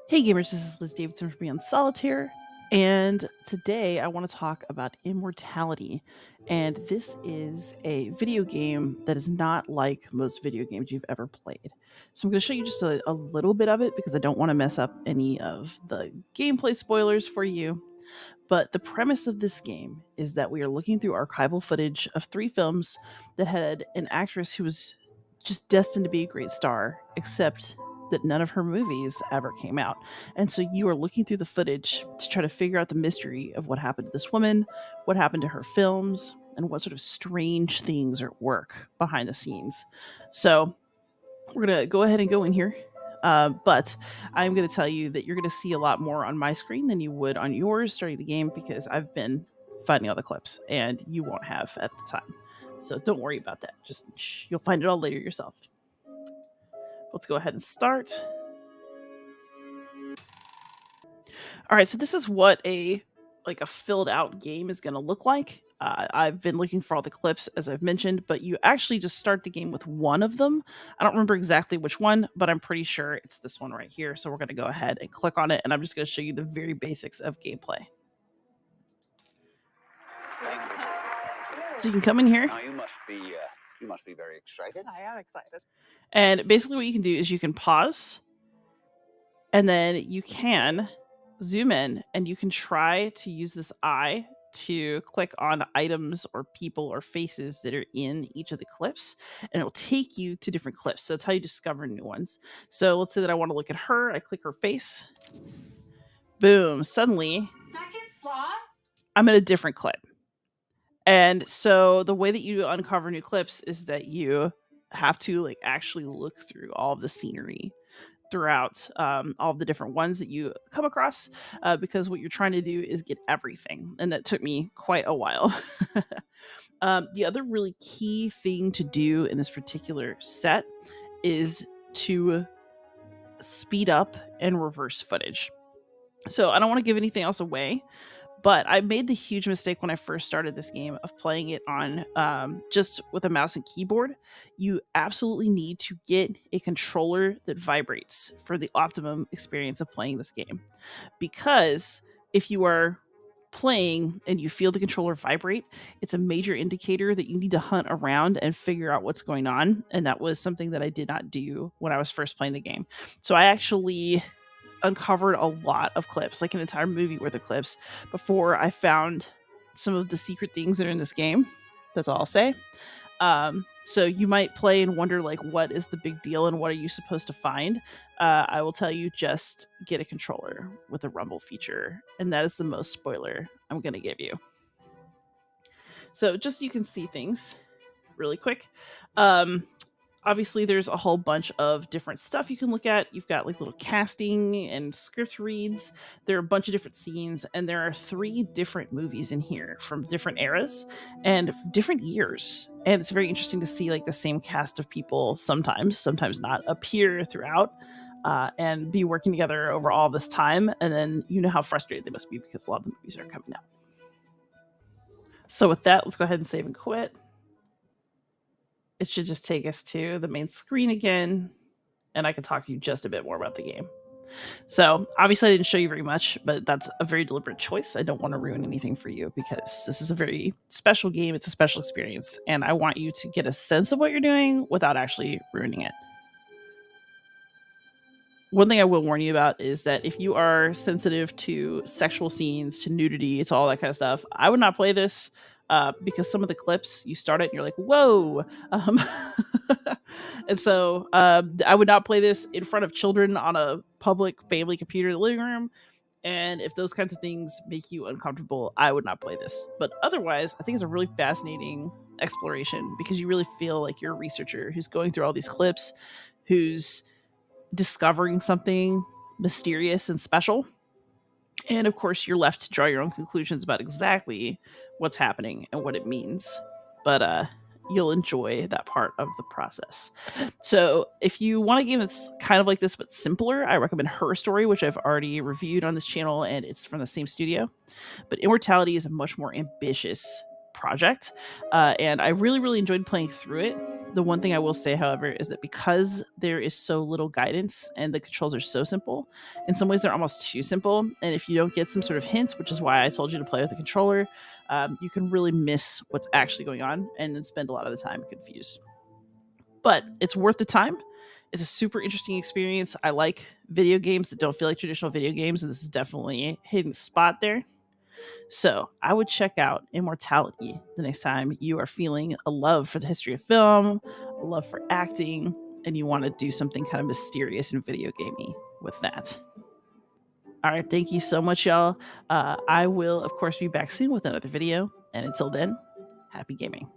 Hey gamers, this is Liz Davidson from Beyond Solitaire, and today I want to talk about Immortality. And this is a video game that is not like most video games you've ever played. So I'm going to show you just a little bit of it because I don't want to mess up any of the gameplay spoilers for you. But the premise of this game is that we are looking through archival footage of three films that had an actress who was just destined to be a great star, except that none of her movies ever came out. And so you are looking through the footage to try to figure out the mystery of what happened to this woman, what happened to her films, and what sort of strange things are at work behind the scenes. So we're going to go ahead and go in here. But I'm going to tell you that you're going to see a lot more on my screen than you would on yours starting the game because I've been finding all the clips and you won't have at the time. So don't worry about that. Just you'll find it all later yourself. Let's go ahead and start. All right, so this is what a filled out game is going to look like. I've been looking for all the clips as I've mentioned, but you actually just start the game with one of them. I don't remember exactly which one, but I'm pretty sure it's this one right here. So we're going to go ahead and click on it, and I'm just going to show you the very basics of gameplay. So you can come in here. Now you must be very excited. I am excited. And basically what you can do is you can pause, and then you can zoom in, and you can try to use this eye to click on items or people or faces that are in each of the clips, and it will take you to different clips. So that's how you discover new ones. So let's say that I want to look at her. I click her face. Boom. Suddenly, I'm in a different clip. And so the way that you uncover new clips is that you have to actually look through all of the scenery throughout all of the different ones that you come across, because what you're trying to do is get everything, and that took me quite a while. The other really key thing to do in this particular set is to speed up and reverse footage. So I don't want to give anything else away, but I made the huge mistake when I first started this game of playing it on just with a mouse and keyboard. You absolutely need to get a controller that vibrates for the optimum experience of playing this game. Because if you are playing and you feel the controller vibrate, it's a major indicator that you need to hunt around and figure out what's going on. And that was something that I did not do when I was first playing the game. So I actually uncovered a lot of clips, like an entire movie worth of clips, before I found some of the secret things that are in this game. That's all I'll say. So you might play and wonder, what is the big deal and what are you supposed to find? I will tell you, just get a controller with a rumble feature, and that is the most spoiler I'm going to give you. So just so you can see things really quick. Obviously there's a whole bunch of different stuff you can look at. You've got little casting and script reads. There are a bunch of different scenes, and there are 3 different movies in here from different eras and different years. And it's very interesting to see the same cast of people sometimes not appear throughout, and be working together over all this time. And then you know how frustrated they must be because a lot of the movies are coming out. So with that, let's go ahead and save and quit. It should just take us to the main screen again, and I can talk to you just a bit more about the game. So obviously I didn't show you very much, but that's a very deliberate choice. I don't want to ruin anything for you because this is a very special game. It's a special experience, and I want you to get a sense of what you're doing without actually ruining it. One thing I will warn you about is that if you are sensitive to sexual scenes, to nudity, to all that kind of stuff, I would not play this, because some of the clips you start it and you're like, whoa. And so I would not play this in front of children on a public family computer in the living room. And if those kinds of things make you uncomfortable, I would not play this. But otherwise, I think it's a really fascinating exploration because you really feel like you're a researcher who's going through all these clips, who's discovering something mysterious and special. And of course, you're left to draw your own conclusions about exactly what's happening and what it means. But you'll enjoy that part of the process. So if you want a game that's kind of like this but simpler, I recommend Her Story, which I've already reviewed on this channel, and it's from the same studio. But Immortality is a much more ambitious project, and I really enjoyed playing through it. The one thing I will say, however, is that because there is so little guidance and the controls are so simple, in some ways they're almost too simple. And if you don't get some sort of hints, which is why I told you to play with the controller, you can really miss what's actually going on and then spend a lot of the time confused. But it's worth the time. It's a super interesting experience. I like video games that don't feel like traditional video games, and this is definitely hitting the spot there. So I would check out Immortality the next time you are feeling a love for the history of film, a love for acting, and you want to do something kind of mysterious and video gamey with that. All right, thank you so much, y'all. I will, of course, be back soon with another video. And until then, happy gaming.